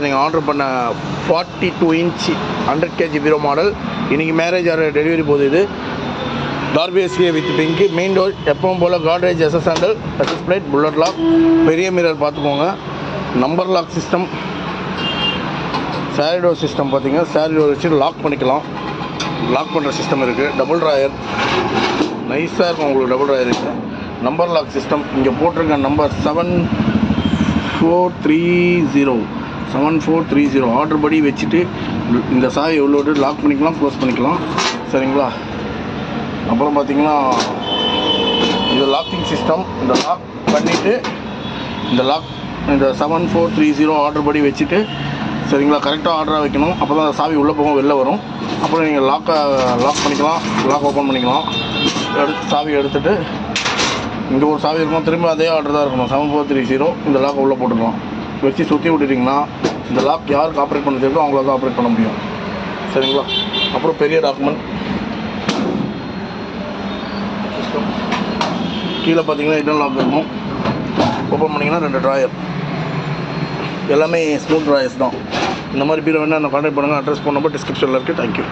நீங்கள் ஆர்டர் பண்ண 42 inch 100 kg bureau model இன்றைக்கி மேரேஜ் ஆர் டெலிவரி போகுது. இது டார்பி SK with pink, main door எப்பவும் போல் Godrej SS handle, SS plate, bullet lock, பெரிய மிரர் பார்த்துக்கோங்க. நம்பர் லாக் சிஸ்டம், சாரி டோர் சிஸ்டம் பார்த்தீங்கன்னா சாரி டோர் வச்சு லாக் பண்ணிக்கலாம். லாக் பண்ணுற சிஸ்டம் இருக்குது. டபுள் ட்ராயர் நைஸாக இருக்கும் உங்களுக்கு. டபுள் ட்ராயர் இருக்குது. நம்பர் லாக் சிஸ்டம் இங்கே போட்டிருக்க நம்பர் 7430 ஆர்டர் படி வச்சுட்டு இந்த சாவி எவ்வளோ லாக் பண்ணிக்கலாம், க்ளோஸ் பண்ணிக்கலாம். சரிங்களா? அப்புறம் பார்த்தீங்கன்னா இது லாக்கிங் சிஸ்டம். இந்த லாக் பண்ணிவிட்டு இந்த 7430 ஆர்டர் படி வச்சுட்டு சரிங்களா கரெக்டாக ஆர்டராக வைக்கணும். அப்போ தான் அந்த சாவி உள்ளே போகும், வெளில வரும். அப்புறம் நீங்கள் லாக் பண்ணிக்கலாம், லாக் ஓப்பன் பண்ணிக்கலாம். சாவி எடுத்துகிட்டு இங்கே ஒரு சாவி இருக்கும், திரும்ப அதே ஆர்டர் தான் இருக்கணும். 7430 இந்த லாக் உள்ளே போட்டுக்கலாம். வச்சு சுற்றி விட்டுட்டிங்கன்னா இந்த லாக் யாருக்கு ஆப்ரேட் பண்ண தெரியுதோ அவங்கள தான் ஆப்ரேட் பண்ண முடியும். சரிங்களா? அப்புறம் பெரிய டாக்குமெண்ட் கீழே பார்த்தீங்கன்னா இடம் லாக் இருக்கும். ஓப்பன் பண்ணிங்கன்னா 2 ட்ராயர், எல்லாமே ஸ்மூத் ட்ராயர்ஸ் தான். இந்த மாதிரி பீரோ வேணால் நான் கான்டாக்ட் பண்ணுங்கள். அட்ரஸ் ஃபோன் நம்பர் டிஸ்கிரிப்ஷனில் இருக்குது. தேங்க்யூ.